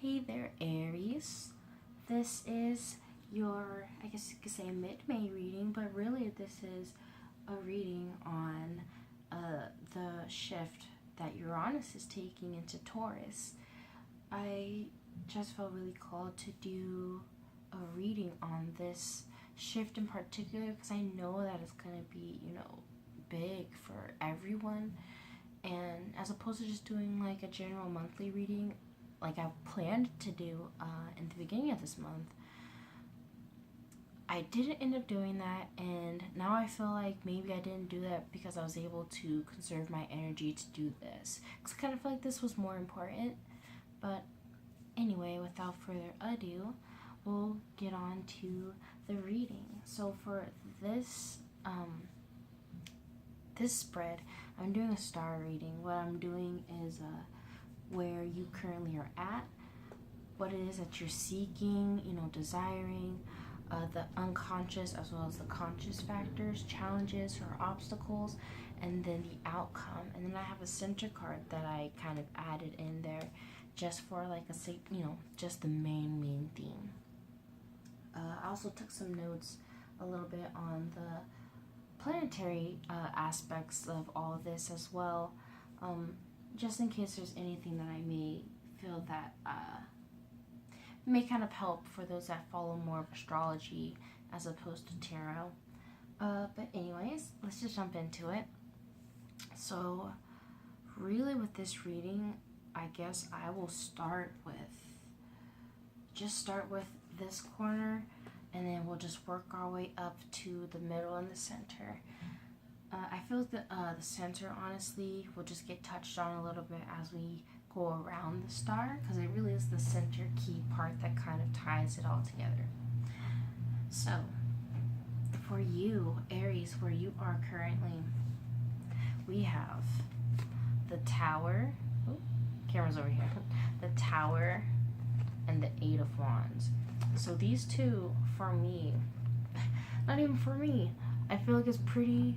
Hey there, Aries. This is your, I guess you could say, mid-May reading, but really this is a reading on the shift that Uranus is taking into Taurus. I just felt really called to do a reading on this shift in particular because I know that it's going to be, big for everyone. And as opposed to just doing like a general monthly reading, like I planned to do in the beginning of this month, I didn't end up doing that, and now I feel like maybe I didn't do that because I was able to conserve my energy to do this. Because I kind of feel like this was more important. But anyway, without further ado, we'll get on to the reading. So for this this spread, I'm doing a star reading. What I'm doing is where you currently are at, what it is that you're seeking, desiring, the unconscious as well as the conscious factors, challenges or obstacles, and then the outcome. And then I have a center card that I kind of added in there just for like just the main theme. I also took some notes a little bit on the planetary aspects of all of this as well, just in case there's anything that I may feel that may kind of help for those that follow more of astrology as opposed to tarot. But anyways, let's just jump into it. So really with this reading, I guess I will start with this corner, and then we'll just work our way up to the middle and the center. I feel that the center, honestly, will just get touched on a little bit as we go around the star, because it really is the center key part that kind of ties it all together. So, for you, Aries, where you are currently, we have the Tower. Oh, camera's over here. The Tower and the Eight of Wands. So these two, for me, not even for me, I feel like it's pretty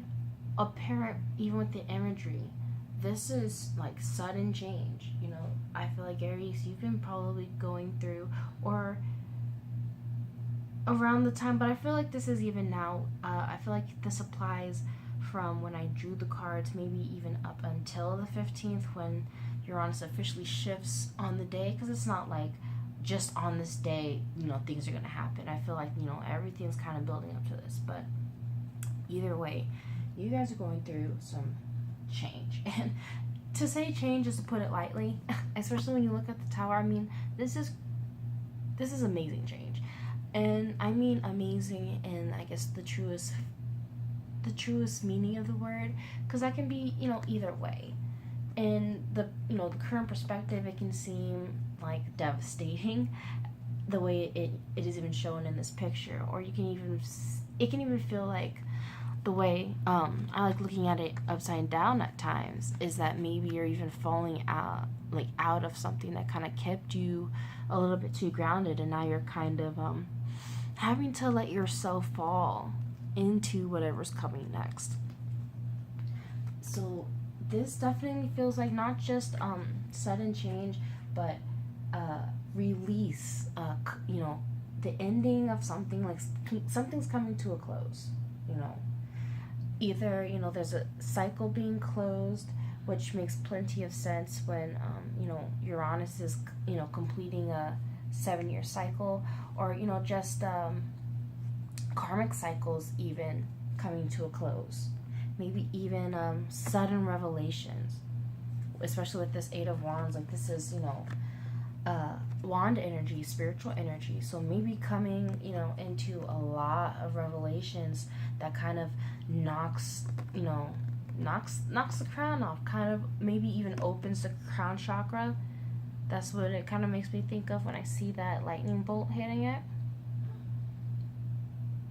apparent even with the imagery. This is like sudden change. I feel like Aries, you've been probably going through or around the time, but I feel like this is even now. I feel like this applies from when I drew the cards, maybe even up until the 15th when Uranus officially shifts on the day, because it's not like just on this day, things are going to happen. I feel like, everything's kind of building up to this, but either way, you guys are going through some change. And to say change is to put it lightly, especially when you look at the Tower. I mean, this is amazing change. And I mean amazing in, I guess, the truest meaning of the word, because that can be, either way. In the the current perspective, it can seem like devastating the way it is even shown in this picture, or it can even feel like the way I like looking at it upside down at times is that maybe you're even falling out of something that kind of kept you a little bit too grounded, and now you're kind of having to let yourself fall into whatever's coming next. So this definitely feels like not just sudden change, but release. The ending of something, like something's coming to a close. Either there's a cycle being closed, which makes plenty of sense when Uranus is completing a 7-year cycle, or just karmic cycles even coming to a close. Maybe even sudden revelations, especially with this Eight of Wands. Like, this is wand energy, spiritual energy. So maybe coming into a lot of revelations that kind of knocks the crown off, kind of maybe even opens the crown chakra. That's what it kind of makes me think of when I see that lightning bolt hitting it.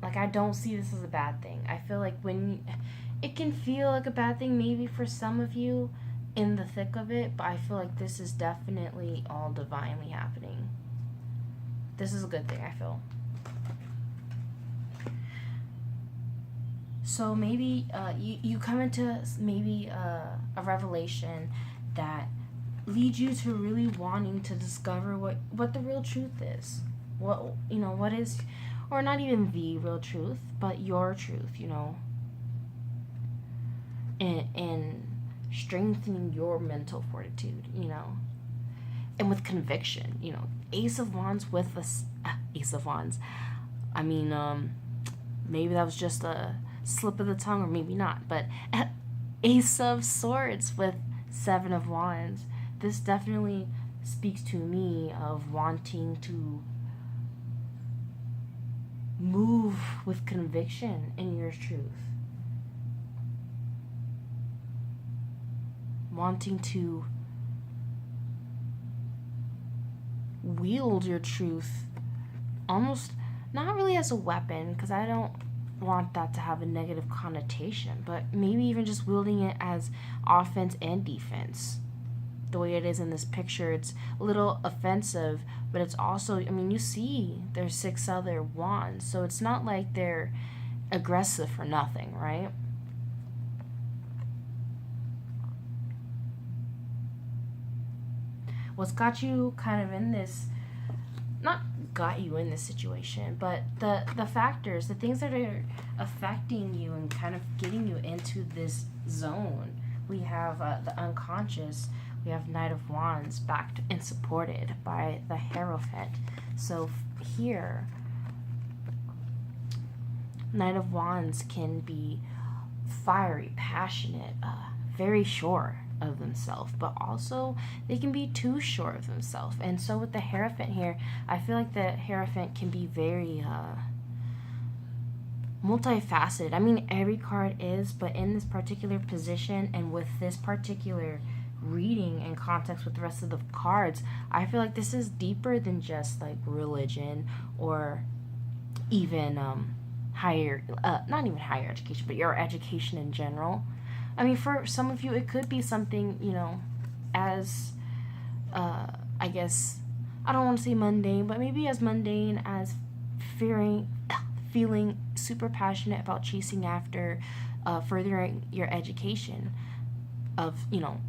Like, I don't see this as a bad thing. I feel like it can feel like a bad thing maybe for some of you in the thick of it, but I feel like this is definitely all divinely happening. This is a good thing, I feel. So maybe you come into maybe a revelation that lead you to really wanting to discover what the real truth is. What, what is, or not even the real truth, but your truth, and strengthening your mental fortitude, and with conviction, Ace of Wands with the Ace of Wands. I mean, maybe that was just a slip of the tongue, or maybe not, but Ace of Swords with Seven of Wands. This definitely speaks to me of wanting to move with conviction in your truth. Wanting to wield your truth almost not really as a weapon, because I don't want that to have a negative connotation, but maybe even just wielding it as offense and defense. The way it is in this picture, it's a little offensive, but it's also, you see there's 6 other wands, so it's not like they're aggressive for nothing, right? What's got you kind of in this, not got you in this situation, but the factors, the things that are affecting you and kind of getting you into this zone. We have the unconscious. We have Knight of Wands backed and supported by the Hierophant. So here, Knight of Wands can be fiery, passionate, very sure of themselves, but also they can be too sure of themselves. And so with the Hierophant here, I feel like the Hierophant can be very multifaceted. Every card is, but in this particular position and with this particular reading in context with the rest of the cards, I feel like this is deeper than just like religion or even higher, not even higher education, but your education in general. For some of you, it could be something, as, I guess, I don't want to say mundane, but maybe as mundane as feeling super passionate about chasing after furthering your education of,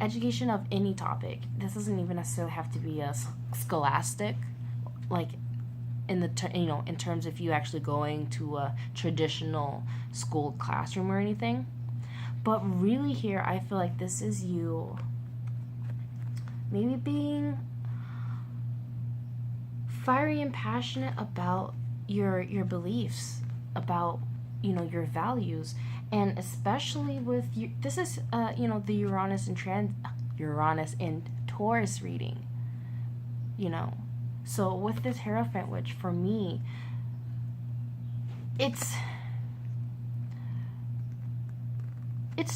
education of any topic. This doesn't even necessarily have to be a scholastic, like in the, in terms of you actually going to a traditional school classroom or anything. But really here, I feel like this is you maybe being fiery and passionate about your beliefs, about, your values, and especially with you, this is, the Uranus and Taurus reading, So with this Hierophant, which for me, it's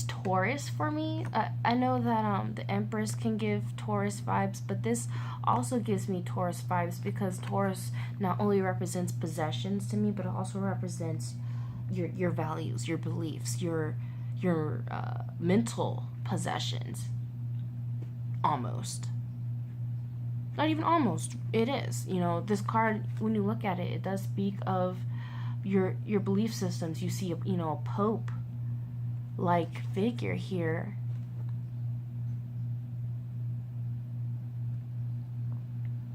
Taurus for me. I know that the Empress can give Taurus vibes, but this also gives me Taurus vibes because Taurus not only represents possessions to me, but it also represents your values, your beliefs, your mental possessions. Almost. Not even almost. It is. This card, when you look at it, it does speak of your belief systems. You see a Pope like figure here.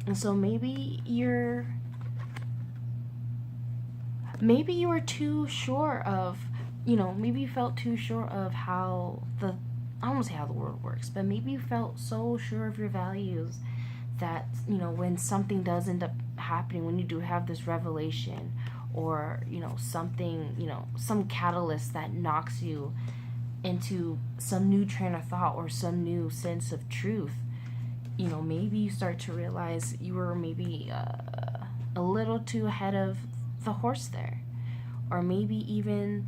And so maybe you were too sure of, maybe you felt too sure of how I don't want to say how the world works, but maybe you felt so sure of your values that, when something does end up happening, when you do have this revelation, or, something, some catalyst that knocks you into some new train of thought or some new sense of truth, maybe you start to realize you were maybe a little too ahead of the horse there. Or maybe even,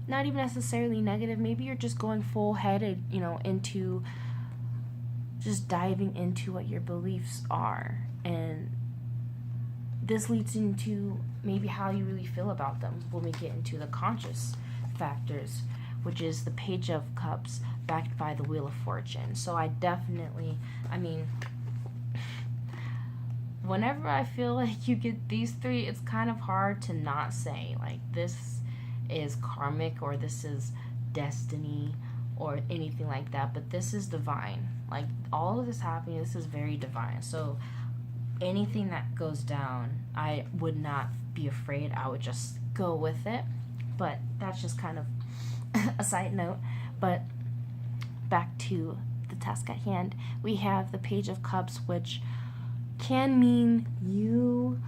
not even necessarily negative, maybe you're just going full-headed, into just diving into what your beliefs are. And this leads into maybe how you really feel about them when we get into the conscious factors, which is the Page of Cups backed by the Wheel of Fortune. So I definitely, whenever I feel like you get these three, it's kind of hard to not say, like, this is karmic or this is destiny or anything like that, but this is divine. Like, all of this happening, this is very divine. So anything that goes down, I would not be afraid. I would just go with it. But that's just kind of a side note. But back to the task at hand, we have the Page of Cups, which can mean you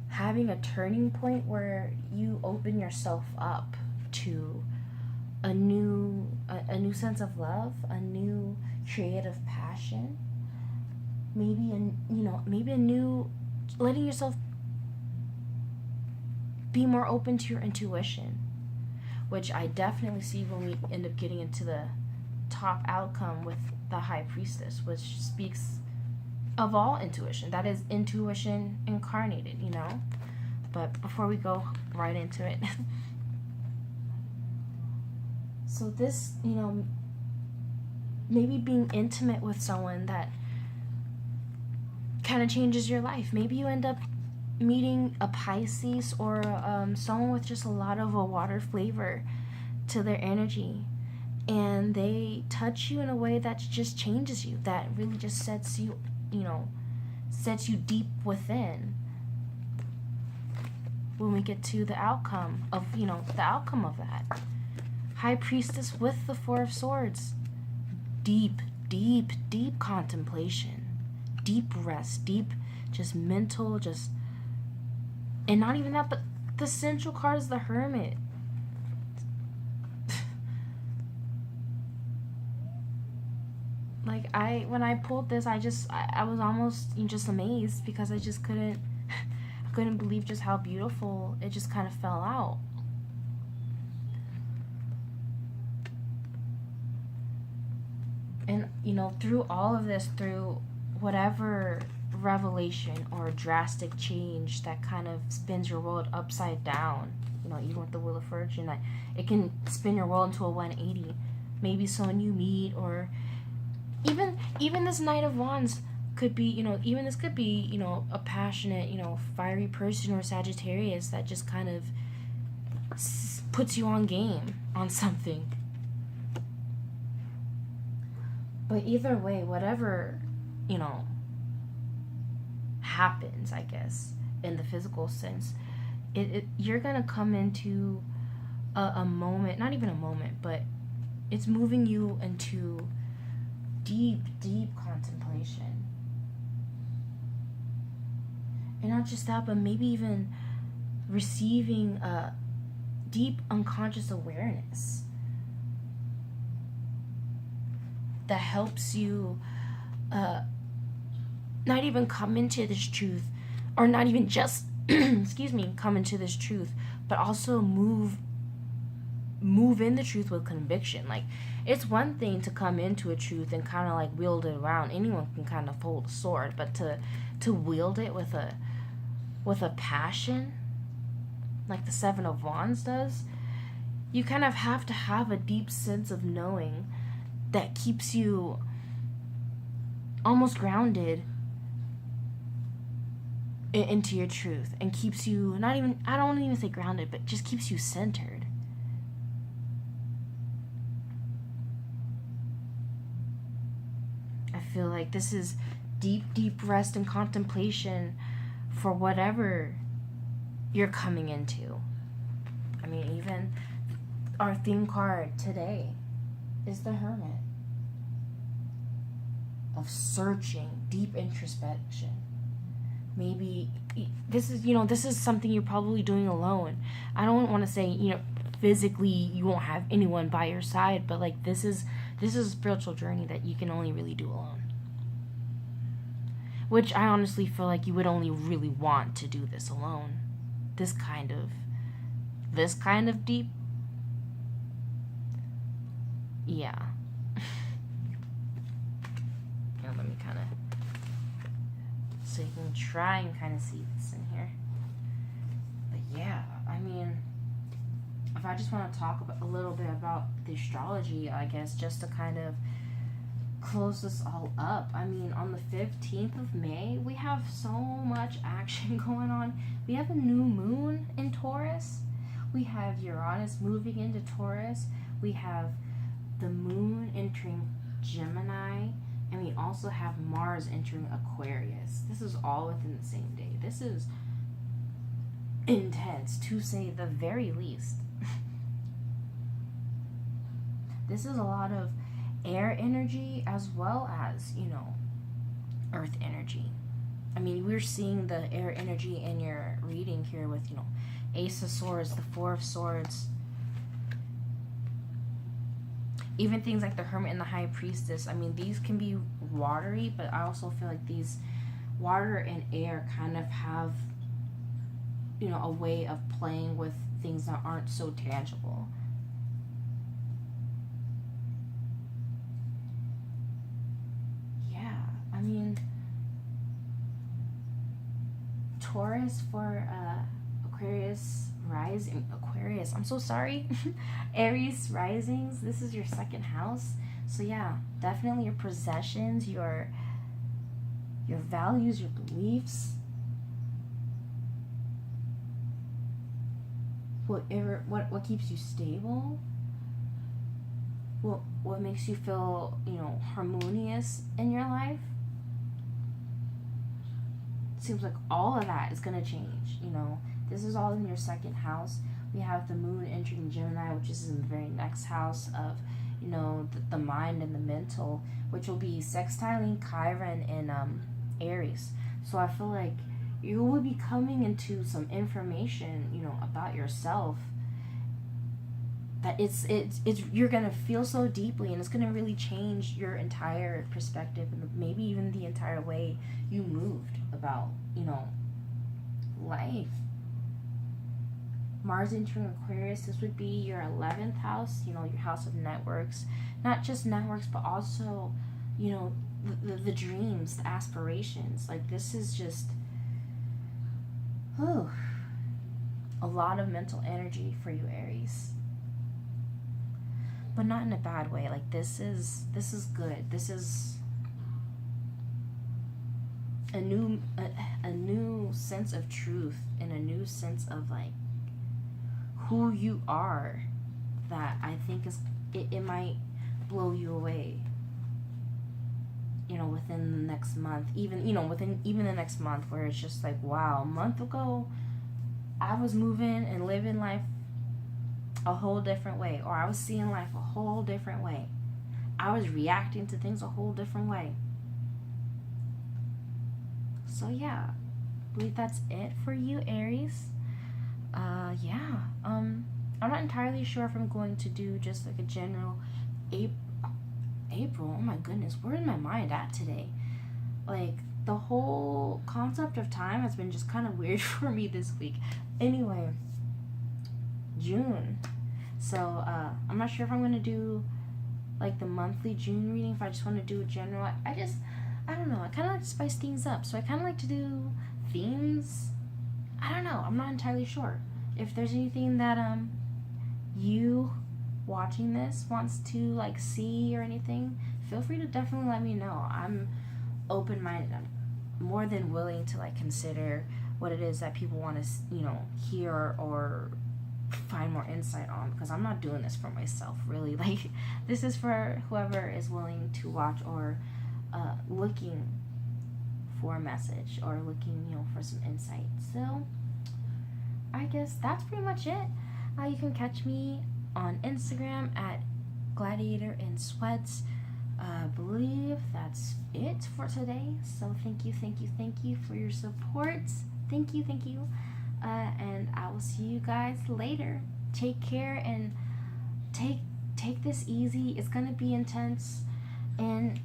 having a turning point where you open yourself up to a new sense of love, a new creative passion, maybe a new, letting yourself be more open to your intuition, which I definitely see when we end up getting into the top outcome with the High Priestess, which speaks of all intuition. That is intuition incarnated, But before we go right into it, so this, maybe being intimate with someone that kind of changes your life. Maybe you end up meeting a Pisces or someone with just a lot of a water flavor to their energy, and they touch you in a way that just changes you, that really just sets you deep within. When we get to the outcome of that High Priestess with the Four of Swords, deep contemplation, deep rest, deep just mental, and not even that, but the central card is the Hermit. Like, when I pulled this, I was almost just amazed, because I just couldn't believe just how beautiful it just kind of fell out. And through all of this, through whatever revelation or drastic change that kind of spins your world upside down, even with the Wheel of Fortune, that it can spin your world into a 180. Maybe someone you meet, or even this Knight of Wands could be, even this could be, a passionate, fiery person, or Sagittarius that just kind of puts you on game on something. But either way, whatever, happens, I guess, in the physical sense, you're gonna come into a moment, not even a moment, but it's moving you into deep contemplation. And not just that, but maybe even receiving a deep unconscious awareness that helps you not even come into this truth, or not even just come into this truth, but also move in the truth with conviction. Like, it's one thing to come into a truth and kind of like wield it around. Anyone can kind of hold a sword, but to wield it with a passion, like the Seven of Wands does, you kind of have to have a deep sense of knowing that keeps you almost grounded into your truth, and keeps you I don't even say grounded, but just keeps you centered. I feel like this is deep rest and contemplation for whatever you're coming into. I mean, even our theme card today is the Hermit, of searching, deep introspection. Maybe this is something you're probably doing alone. I don't want to say, physically you won't have anyone by your side, but like this is a spiritual journey that you can only really do alone. Which I honestly feel like you would only really want to do this alone. This kind of deep. Yeah. Now let me kind of, so you can try and kind of see this in here. But yeah, I mean, if I just want to talk a little bit about the astrology, I guess, just to kind of close this all up. I mean, on the 15th of May, we have so much action going on. We have a new moon in Taurus. We have Uranus moving into Taurus. We have the moon entering Gemini. And we also have Mars entering Aquarius. This is all within the same day. This is intense, to say the very least. This is a lot of air energy as well as, earth energy. I mean, we're seeing the air energy in your reading here with, Ace of Swords, the Four of Swords. Even things like the Hermit and the High Priestess. I mean, these can be watery, but I also feel like these water and air kind of have, a way of playing with things that aren't so tangible. Yeah, I mean, Taurus for Aquarius rising. Aquarius, I'm so sorry. Aries risings, this is your second house. So yeah, definitely your possessions, your values, your beliefs. What keeps you stable? What makes you feel, harmonious in your life? Seems like all of that is going to change. This is all in your second house. We have the moon entering Gemini, which is in the very next house of, the mind and the mental, which will be sextiling Chiron and Aries. So I feel like you will be coming into some information, about yourself that it's you're gonna feel so deeply, and it's gonna really change your entire perspective and maybe even the entire way you moved about, life. Mars entering Aquarius, this would be your 11th house, your house of networks. Not just networks, but also, the dreams, the aspirations. Like, this is just, a lot of mental energy for you, Aries. But not in a bad way. Like, this is good. This is a new sense of truth and a new sense of, like, who you are, that I think it might blow you away, within the next month, even the next month, where it's just like, wow, a month ago I was moving and living life a whole different way, or I was seeing life a whole different way. I was reacting to things a whole different way. So yeah, I believe that's it for you, Aries. I'm not entirely sure if I'm going to do just like a general April. Oh my goodness, where is my mind at today? Like, the whole concept of time has been just kind of weird for me this week. Anyway, June. So, I'm not sure if I'm going to do like the monthly June reading, if I just want to do a general. I don't know. I kind of like to spice things up. So I kind of like to do themes. I don't know. I'm not entirely sure. If there's anything that you watching this wants to like see or anything, feel free to definitely let me know. I'm open-minded. I'm more than willing to like consider what it is that people want to, hear or find more insight on, because I'm not doing this for myself, really. Like, this is for whoever is willing to watch or looking for a message or looking, for some insight. So I guess that's pretty much it. You can catch me on Instagram at Gladiator in Sweats. I believe that's it for today. So thank you for your support. Thank you. And I will see you guys later. Take care and take this easy. It's gonna be intense, and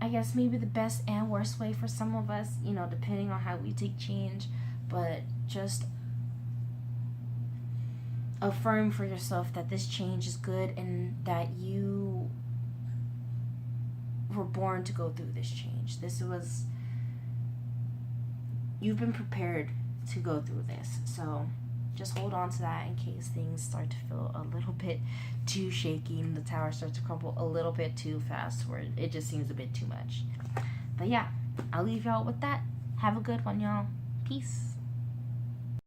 I guess maybe the best and worst way for some of us, depending on how we take change. But just affirm for yourself that this change is good and that you were born to go through this change. You've been prepared to go through this. So just hold on to that in case things start to feel a little bit too shaky and the tower starts to crumble a little bit too fast, where it just seems a bit too much. But yeah, I'll leave y'all with that. Have a good one, y'all. Peace.